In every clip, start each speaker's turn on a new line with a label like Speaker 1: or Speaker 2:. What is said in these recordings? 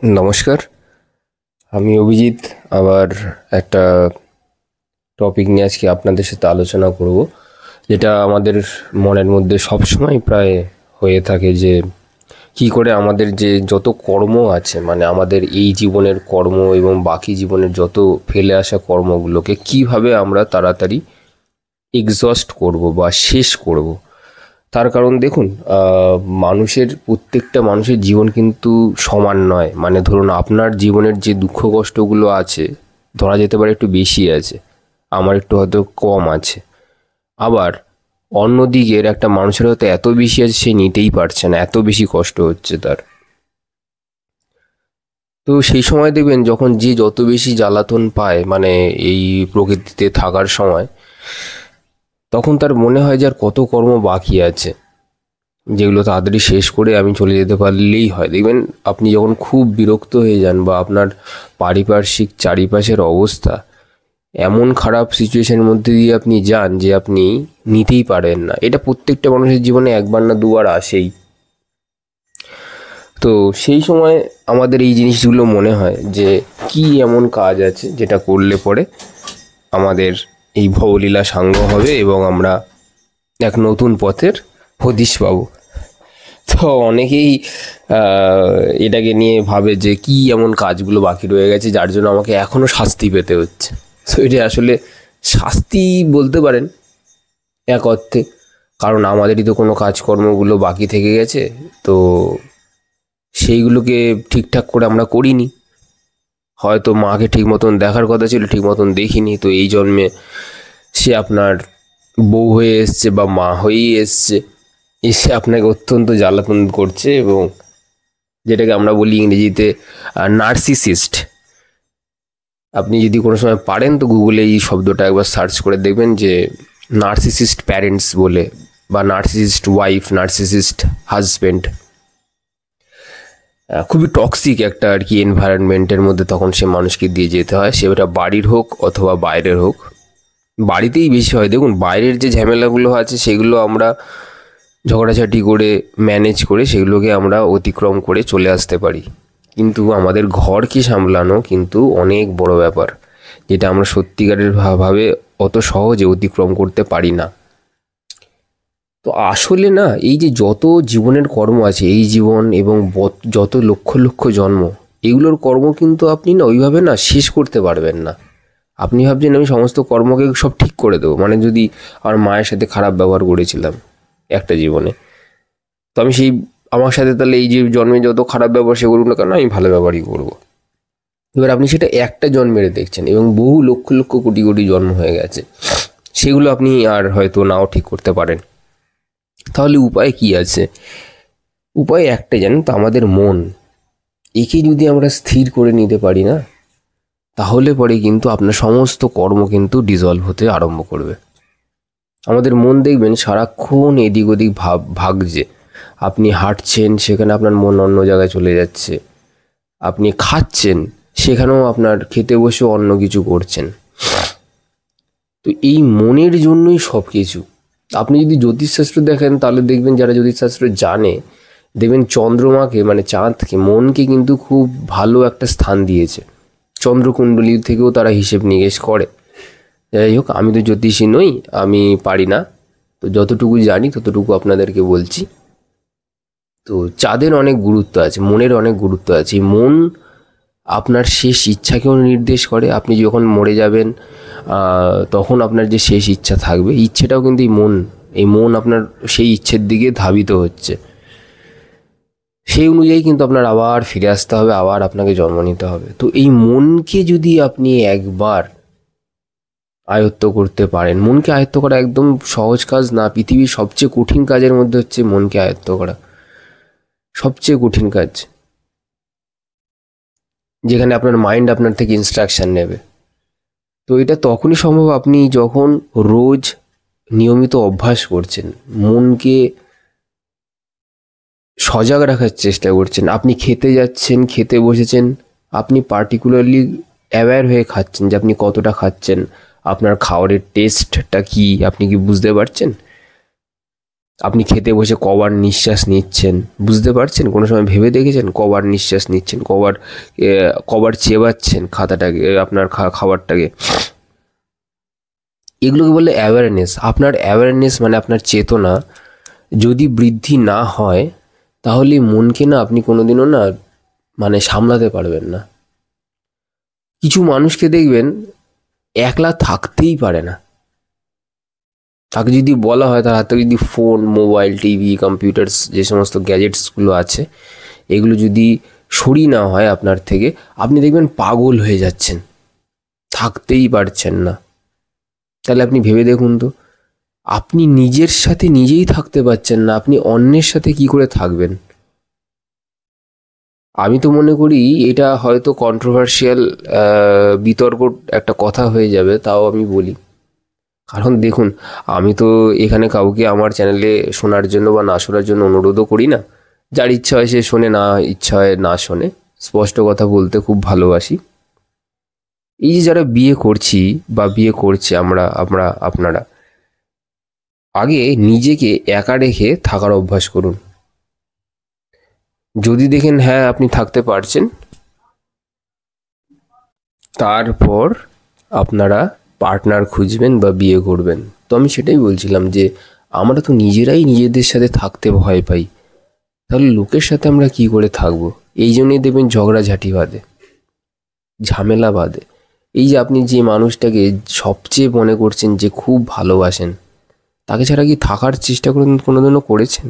Speaker 1: নমস্কার, আমি অভিজিৎ। আবার একটা টপিক নিয়ে আজকে আপনাদের সাথে আলোচনা করব, যেটা আমাদের মনের মধ্যে সবসময় প্রায় হয়ে থাকে যে কি করে আমাদের যে যত কর্ম আছে, মানে আমাদের এই জীবনের কর্ম এবং বাকি জীবনের যত ফেলে আসা কর্মগুলোকে কিভাবে আমরা তাড়াতাড়ি এক্সস্ট করব বা শেষ করব। তার কারণ দেখুন, মানুষের প্রত্যেকটা মানুষের জীবন কিন্তু সমান নয়। মানে ধরুন, আপনার জীবনের যে দুঃখ কষ্টগুলো আছে, ধরা যেতে পারে একটু বেশি আছে, আমার একটু হয়তো কম আছে। আবার অন্যদিকের একটা মানুষের হয়তো এত বেশি আছে, সে নিতেই পারছে না, এত বেশি কষ্ট হচ্ছে তার। তো সেই সময় দেখবেন, যখন যে যত বেশি জ্বালাতন পায়, মানে এই প্রকৃতিতে থাকার সময়, তখন তার মনে হয় যে আর কত কর্ম বাকি আছে, যেগুলো তাড়াতাড়ি শেষ করে আমি চলে যেতে পারলেই হয়। দেখবেন, আপনি যখন খুব বিরক্ত হয়ে যান বা আপনার পারিপার্শ্বিক চারিপাশের অবস্থা এমন খারাপ সিচুয়েশনের মধ্যে দিয়ে আপনি যান যে আপনি নিতেই পারেন না, এটা প্রত্যেকটা মানুষের জীবনে একবার না দুবার আসেই। তো সেই সময় আমাদের এই জিনিসগুলো মনে হয় যে কি এমন কাজ আছে যেটা করলে পরে আমাদের এই ভবলীলা সাঙ্গ হবে এবং আমরা এক নতুন পথের হদিশ পাবো। তো অনেকেই এটাকে নিয়ে ভাবে যে কি এমন কাজগুলো বাকি রয়ে গেছে যার জন্য আমাকে এখনো শাস্তি পেতে হচ্ছে। তো এটা আসলে শাস্তি বলতে পারেন এক অর্থে, কারণ আমাদেরই তো কোনো কাজকর্মগুলো বাকি থেকে গেছে। তো সেইগুলোকে ঠিকঠাক করে আমরা করিনি, হয়তো মাকে ঠিক মতন দেখার কথা ছিল, ঠিক মতন দেখিনি। তো এই জন্মে সে আপনার বউ হয়ে এসছে বা মা হয়েই এসছে, এসে আপনাকে অত্যন্ত জ্বালাতন করছে, এবং যেটাকে আমরা বলি ইংরেজিতে নার্সিসিস্ট। আপনি যদি কোনো সময় পারেন তো গুগলে এই শব্দটা একবার সার্চ করে দেখবেন যে নার্সিসিস্ট প্যারেন্টস বলে, বা নার্সিসিস্ট ওয়াইফ, নার্সিসিস্ট হাজব্যান্ড। খুবই টক্সিক একটা আর কি এনভায়রনমেন্টের মধ্যে তখন সে মানুষকে দিয়ে যেতে হয়, সে ওটা বাড়ির হোক অথবা বাইরের হোক। বাড়িতেই বেশি হয়। দেখুন, বাইরের যে ঝামেলাগুলো আছে সেগুলো আমরা ঝগড়াঝাটি করে ম্যানেজ করে সেগুলোকে আমরা অতিক্রম করে চলে আসতে পারি, কিন্তু আমাদের ঘরকে সামলানো কিন্তু অনেক বড় ব্যাপার, যেটা আমরা সত্যিকারের ভাবে অত সহজে অতিক্রম করতে পারি না। তো আসলে না, এই যে যত জীবনের কর্ম আছে, এই জীবন এবং যত লক্ষ লক্ষ জন্ম, এগুলোর কর্ম কিন্তু আপনি না ওইভাবে না শেষ করতে পারবেন না। আপনি ভাবছেন আমি সমস্ত কর্মকে সব ঠিক করে দেবো, মানে যদি আমার মায়ের সাথে খারাপ ব্যবহার করেছিলাম একটা জীবনে, তো আমি সেই আমার সাথে তাহলে এই যে জন্মে যত খারাপ ব্যবহার সে করুক না কেন, আমি ভালো ব্যবহারই করবো। এবার আপনি সেটা একটা জন্মের দেখছেন, এবং বহু লক্ষ লক্ষ কোটি কোটি জন্ম হয়ে গেছে, সেগুলো আপনি আর হয়তো নাও ঠিক করতে পারেন। তাহলে উপায় কি আছে? উপায় একটাই, জানেন তো, আমাদের মন। একে যদি আমরা স্থির করে নিতে পারি না, তাহলে পরে কিন্তু আপনার সমস্ত কর্ম কিন্তু ডিজলভ হতে আরম্ভ করবে। আমাদের মন দেখবেন সারাক্ষণ এদিক ওদিক ভাগছে। আপনি হাঁটছেন, সেখানে আপনার মন অন্য জায়গায় চলে যাচ্ছে। আপনি খাচ্ছেন, সেখানেও আপনার খেতে বসে অন্য কিছু করছেন। তো এই মনের জন্যই সব কিছু। আপনি যদি জ্যোতিষশাস্ত্র দেখেন, তাহলে দেখবেন যারা জ্যোতিষশাস্ত্র জানে, দেখবেন চন্দ্রমাকে, মানে চাঁদকে, মনকে কিন্তু খুব ভালো একটা স্থান দিয়েছে। চন্দ্রকুণ্ডলী থেকেও তারা হিসেব নিকেশ করে। যাই হোক, আমি তো জ্যোতিষী নই, আমি পারি না, তো যতটুকু জানি ততটুকু আপনাদেরকে বলছি। তো চাঁদের অনেক গুরুত্ব আছে, মনের অনেক গুরুত্ব আছে। এই মন আপনার শেষ ইচ্ছাকেও নির্দেশ করে। আপনি যখন মরে যাবেন, তখন আপনার যে শেষ ইচ্ছা থাকবে, ইচ্ছেটাও কিন্তু এই মন আপনার সেই ইচ্ছের দিকে ধাবিত হচ্ছে। সেই অনুযায়ী কিন্তু আপনার আবার ফিরে আসতে হবে, আবার আপনাকে জন্ম নিতে হবে। তো এই মনকে যদি আপনি একবার আয়ত্ত করতে পারেন, মনকে আয়ত্ত করা একদম সহজ কাজ না, পৃথিবীর সবচেয়ে কঠিন কাজের মধ্যে হচ্ছে মনকে আয়ত্ত করা, সবচেয়ে কঠিন কাজ, যেখানে আপনার মাইন্ড আপনার থেকে ইনস্ট্রাকশন নেবে। তো এটা তখনই সম্ভব আপনি যখন রোজ নিয়মিত অভ্যাস করছেন, মনকে সজাগ রাখার চেষ্টা করছেন। আপনি খেতে যাচ্ছেন, খেতে বসেছেন, আপনি পার্টিকুলারলি অ্যাওয়্যার হয়ে খাচ্ছেন যে আপনি কতটা খাচ্ছেন, আপনার খাবারের টেস্টটা কি, আপনি কি বুঝতে পারছেন? আপনি খেতে বসে কবার নিঃশ্বাস নিচ্ছেন বুঝতে পারছেন? কোনো সময় ভেবে দেখেছেন কবার নিঃশ্বাস নিচ্ছেন, কবার চেবাচ্ছেন খাতাটাকে, আপনার খাবারটাকে? এগুলোকে বলে অ্যাওয়ারনেস। আপনার অ্যাওয়ারনেস মানে আপনার চেতনা যদি বৃদ্ধি না হয়, তাহলে মনকে না আপনি কোনোদিনও না মানে সামলাতে পারবেন না। কিছু মানুষকে দেখবেন একলা থাকতেই পারে না। তাকে যদি বলা হয়, তার হাতে যদি ফোন, মোবাইল, টিভি, কম্পিউটার্স, যে সমস্ত গ্যাজেটসগুলো আছে, এগুলো যদি সরিয়ে নেওয়া হয় আপনার থেকে, আপনি দেখবেন পাগল হয়ে যাচ্ছেন, থাকতেই পারছেন না। তাহলে আপনি ভেবে দেখুন তো, আপনি নিজের সাথে নিজেই থাকতে পারছেন না, আপনি অন্যের সাথে কি করে থাকবেন? আমি তো মনে করি এটা হয়তো কন্ট্রোভার্সিয়াল বিতর্ক একটা কথা হয়ে যাবে, তাও আমি বলি। কারণ দেখুন, আমি তো এখানে কাউকে আমার চ্যানেলে শোনার জন্য বা না শোনার জন্য অনুরোধও করি না। যার ইচ্ছা হয় সে শোনে, না ইচ্ছা হয় না শোনে। স্পষ্ট কথা বলতে খুব ভালোবাসি। এই যে যারা বিয়ে করছি বা বিয়ে করছে, আপনারা আগে নিজেকে একা রেখে থাকার অভ্যাস করুন। যদি দেখেন হ্যাঁ আপনি থাকতে পারছেন, তারপর আপনারা পার্টনার খুঁজবেন বা বিয়ে করবেন। তো আমি সেটাই বলছিলাম যে আমরা তো নিজেরাই নিজেদের সাথে থাকতে ভয় পাই, তাহলে লোকের সাথে আমরা কি করে থাকবো? এই জন্যই দেখবেন ঝগড়াঝাটি বাঁধে, ঝামেলা বাঁধে। এই যে আপনি যে মানুষটাকে সবচেয়ে মনে করছেন যে খুব ভালোবাসেন, তাকে ছাড়া কি থাকার চেষ্টা কোনোদিনও করেছেন?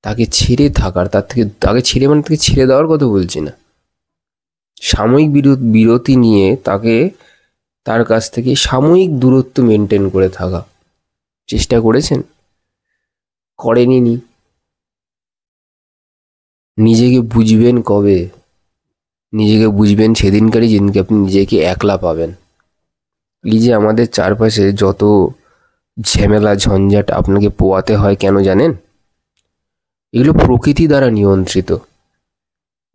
Speaker 1: তাকে ছেড়ে থাকার, তাকে ছেড়ে মানে তাকে ছেড়ে দেওয়ার কথা বলছি না, সাময়িক বিরতি নিয়ে তার কাছ থেকে সাময়িক দূরত্ব মেনটেন করে থাকা চেষ্টা করেছেন? করেননি। নিজেকে বুঝবেন কবে? নিজেকে বুঝবেন সেদিনকারই যেদিনকে আপনি নিজেকে একলা পাবেন। এই যে আমাদের চারপাশে যত ঝামেলা ঝঞ্ঝাট আপনাকে পোয়াতে হয়, কেন জানেন? এগুলো প্রকৃতি দ্বারা নিয়ন্ত্রিত।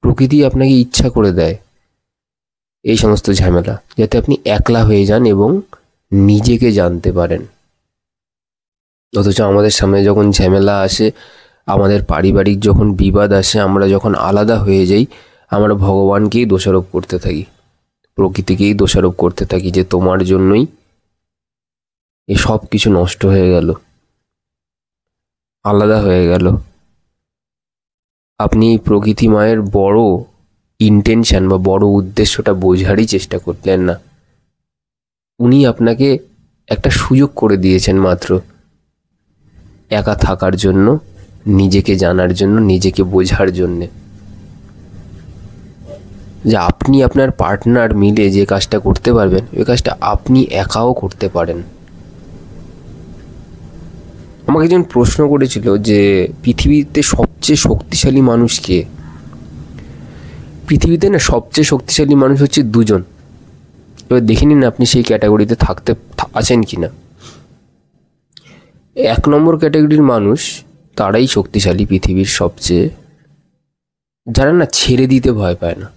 Speaker 1: প্রকৃতি আপনাকে ইচ্ছা করে দেয় এই সমস্ত ঝামেলা, যাতে আপনি একলা হয়ে যান এবং নিজেকে জানতে পারেন। অথচ আমাদের সামনে যখন ঝামেলা আসে, আমাদের পারিবারিক যখন বিবাদ আসে, আমরা যখন আলাদা হয়ে যাই, আমরা ভগবানকেই দোষারোপ করতে থাকি, প্রকৃতিকেই দোষারোপ করতে থাকি যে তোমার জন্যই এই সব কিছু নষ্ট হয়ে গেল, আলাদা হয়ে গেল। আপনি প্রকৃতি মায়ের বড় ইন্টেনশন বা বড় উদ্দেশ্যটা বোঝারই চেষ্টা করলেন না। উনি আপনাকে একটা সুযোগ করে দিয়েছেন মাত্র একা থাকার জন্য, নিজেকে জানার জন্য, নিজেকে বোঝার জন্যে। যে আপনি আপনার পার্টনার মিলে যে কাজটা করতে পারবেন, ওই কাজটা আপনি একাও করতে পারেন। আমাকে একজন প্রশ্ন করেছিল যে পৃথিবীতে সবচেয়ে শক্তিশালী মানুষ কে? পৃথিবীতে না সবচেয়ে শক্তিশালী মানুষ হচ্ছে দুজন। এবার দেখে নিন আপনি সেই ক্যাটাগরিতে আছেন কি না। 1 নম্বর ক্যাটাগরির মানুষ তারাই শক্তিশালী পৃথিবীর সবচেয়ে, যারা না ছেড়ে দিতে ভয় পায় না,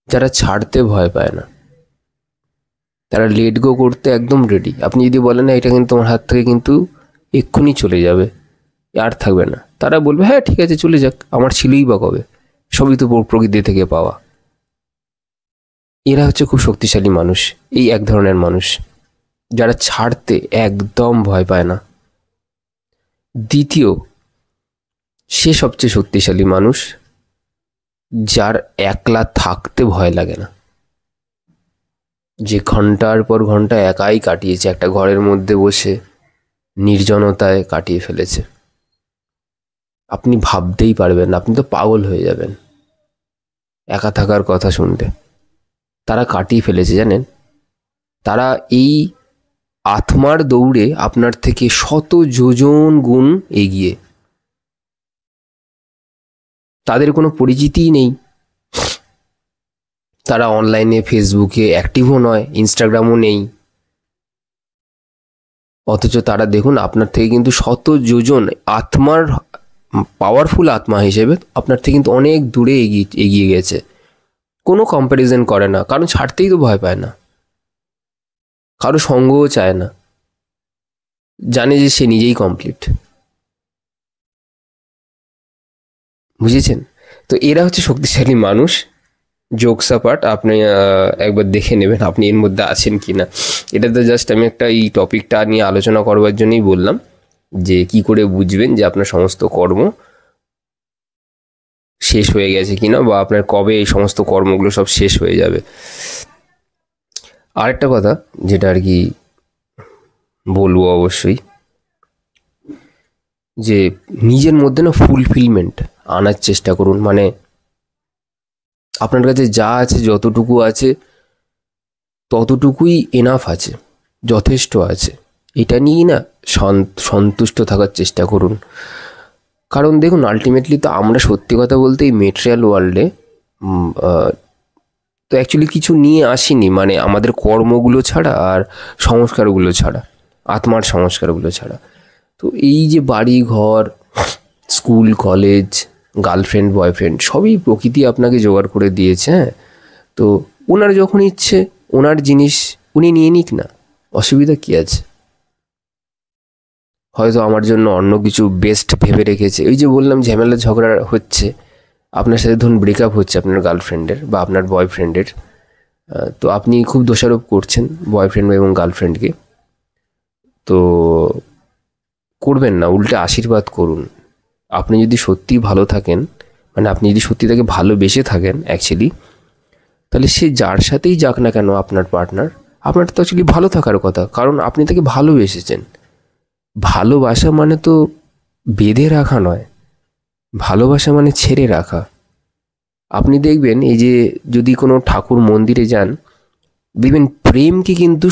Speaker 1: যারা ছাড়তে ভয় পায় না, তারা লেট গো করতে একদম রেডি। আপনি যদি বলেন না এটা কিন্তু তোমার হাত থেকে কিন্তু এক্ষুনি চলে যাবে, আর থাকবে না, তারা বলবে হ্যাঁ ঠিক আছে চলে যাক, আমার ছিলই বা কবে, সবই তো প্রকৃতি থেকে পাওয়া। এরা হচ্ছে খুব শক্তিশালী মানুষ। এই এক ধরনের মানুষ যারা ছাড়তে একদম ভয় পায় না। দ্বিতীয়, সে সবচেয়ে শক্তিশালী মানুষ যার একলা থাকতে ভয় লাগে না, যে ঘন্টার পর ঘন্টা একাই কাটিয়েছে, একটা ঘরের মধ্যে বসে নির্জনতায় কাটিয়ে ফেলেছে। আপনি ভাবতেই পারবেন না, আপনি তো পাগল হয়ে যাবেন একা থাকার কথা শুনলে। তারা কাটিয়ে ফেলেছে জানেন, তারা এই আত্মার দৌড়ে আপনার থেকে শত যোজন গুণ এগিয়ে। তাদের কোনো পরিচিতিই নেই, তারা অনলাইনে ফেসবুকে অ্যাক্টিভও নয়, ইনস্টাগ্রামও নেই, অথচ তারা দেখুন আপনার থেকে কিন্তু শত যোজন আত্মার পাওয়ারফুল আত্মা হিসেবে আপনার থেকে কিন্তু অনেক দূরে এগিয়ে গেছে। কোনো কম্প্যারিজন করে না, কারণ ছাড়তেই তো ভয় পায় না, কারো সঙ্গও চায় না, জানে যে সে নিজেই কমপ্লিট। বুঝেছেন? তো এরা হচ্ছে শক্তিশালী মানুষ। জোকস অ্যাপার্ট, আপনি একবার দেখে নেবেন আপনি এর মধ্যে আছেন কি না। এটা তো জাস্ট আমি একটা এই টপিকটা নিয়ে আলোচনা করবার জন্যই বললাম, যে কি করে বুঝবেন যে আপনার সমস্ত কর্ম শেষ হয়ে গেছে কিনা, বা আপনার কবে এই সমস্ত কর্মগুলো সব শেষ হয়ে যাবে। আরেকটা কথা যেটা আর কি বলবো অবশ্যই, যে নিজের মধ্যে না ফুলফিলমেন্ট আনার চেষ্টা করুন। মানে আপনার কাছে যা আছে, যতটুকু আছে ততটুকুই এনাফ আছে, যথেষ্ট আছে। এটা নিয়েই না সন্তুষ্ট থাকার চেষ্টা করুন। কারণ দেখুন, আলটিমেটলি তো আমরা সত্যি কথা বলতে এই মেটেরিয়াল ওয়ার্ল্ডে তো অ্যাকচুয়ালি কিছু নিয়ে আসিনি, মানে আমাদের কর্মগুলো ছাড়া আর সংস্কারগুলো ছাড়া, আত্মার সংস্কারগুলো ছাড়া। তো এই যে বাড়ি ঘর, স্কুল কলেজ, গার্লফ্রেন্ড বয়ফ্রেন্ড, সবই প্রকৃতি আপনাকে জোগাড় করে দিয়েছে। হ্যাঁ, তো ওনার যখন ইচ্ছে ওনার জিনিস উনি নিয়ে নিক না, অসুবিধা কী আছে? হয়তো আমার জন্য অন্য কিছু বেস্ট ভেবে রেখেছে। ওই যে বললাম, ঝামেলা ঝগড়া হচ্ছে আপনার সাথে, ধরুন ব্রেকআপ হচ্ছে আপনার গার্লফ্রেন্ডের বা আপনার বয়ফ্রেন্ডের, তো আপনি খুব দোষারোপ করছেন বয়ফ্রেন্ড এবং গার্লফ্রেন্ডকে। তো করবেন না, উল্টে আশীর্বাদ করুন। আপনি যদি সত্যিই ভালো থাকেন, মানে আপনি যদি সত্যি তাকে ভালোবেসে থাকেন অ্যাকচুয়ালি, তাহলে সে যার সাথেই যাক না কেন আপনার পার্টনার, আপনার তো অ্যাকচুয়ালি ভালো থাকার কথা, কারণ আপনি তাকে ভালোবেসেছেন। ভালোবাসা মানে তো বেঁধে রাখা নয়, ভালোবাসা মানে ছেড়ে রাখা। আপনি দেখবেন, এই যে যদি কোনো ঠাকুর মন্দিরে যান, দেখবেন প্রেমকে কিন্তু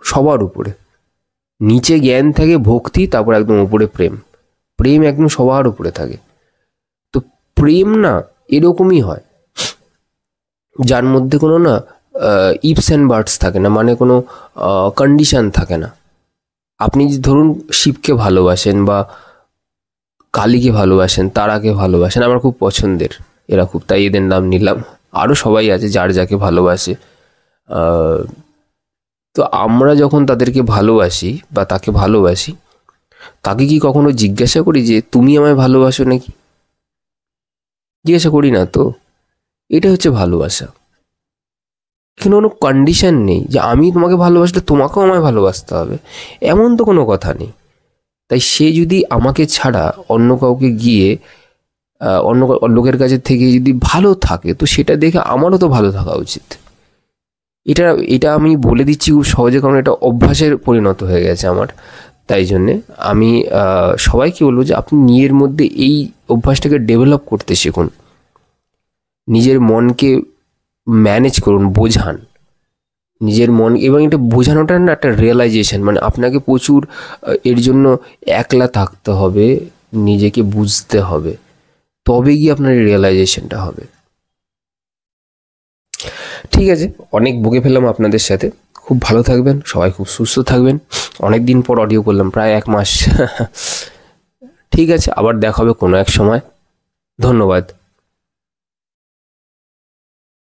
Speaker 1: সবার উপরে, নিচে জ্ঞান থাকে, ভক্তি, তারপর একদম উপরে প্রেম। প্রেম একদম সবার উপরে থাকে। তো প্রেম না এরকমই হয়, যার মধ্যে কোনো না ইফস অ্যান্ড বাটস থাকে না, মানে কোনো কন্ডিশন থাকে না। আপনি ধরুন শিবকে ভালোবাসেন বা কালীকে ভালোবাসেন, তারাকে ভালোবাসেন, আমার খুব পছন্দের এরা খুব, তাই এদের নাম নিলাম। আরও সবাই আছে যার যাকে ভালোবাসে। তো আমরা যখন তাদেরকে ভালোবাসি বা তাকে ভালোবাসি, তাকে কি কখনো জিজ্ঞাসা করি যে তুমি আমায় ভালোবাসো নাকি? জিজ্ঞাসা করি না তো। এটা হচ্ছে ভালোবাসা। এখানে কোনো কন্ডিশন নেই যে আমি তোমাকে ভালোবাসলে তোমাকেও আমায় ভালোবাসতে হবে, এমন তো কোনো কথা নেই। তাই সে যদি আমাকে ছাড়া অন্য কাউকে গিয়ে অন্য লোকের কাছে থেকে যদি ভালো থাকে, তো সেটা দেখে আমারও তো ভালো থাকা উচিত। এটা এটা আমি বলে দিচ্ছি খুব সহজে, কারণ এটা অভ্যাসের পরিণত হয়ে গেছে আমার। তাই জন্যে আমি সবাইকে বলবো যে আপনি নিজের মধ্যে এই অভ্যাসটাকে ডেভেলপ করতে শিখুন। নিজের মনকে ম্যানেজ করুন, বোঝান নিজের মন, এবং এটা বোঝানোটা না একটা রিয়েলাইজেশন, মানে আপনাকে প্রচুর এর জন্য একলা থাকতে হবে, নিজেকে বুঝতে হবে, তবে গিয়ে আপনার রিয়েলাইজেশনটা হবে। ঠিক আছে, অনেক বকে ফেললাম আপনাদের সাথে। খুব ভালো থাকবেন সবাই, খুব সুস্থ থাকবেন। অনেক দিন পর অডিও করলাম, প্রায় 1 মাস। ঠিক আছে, আবার দেখা হবে কোনো এক সময়। ধন্যবাদ।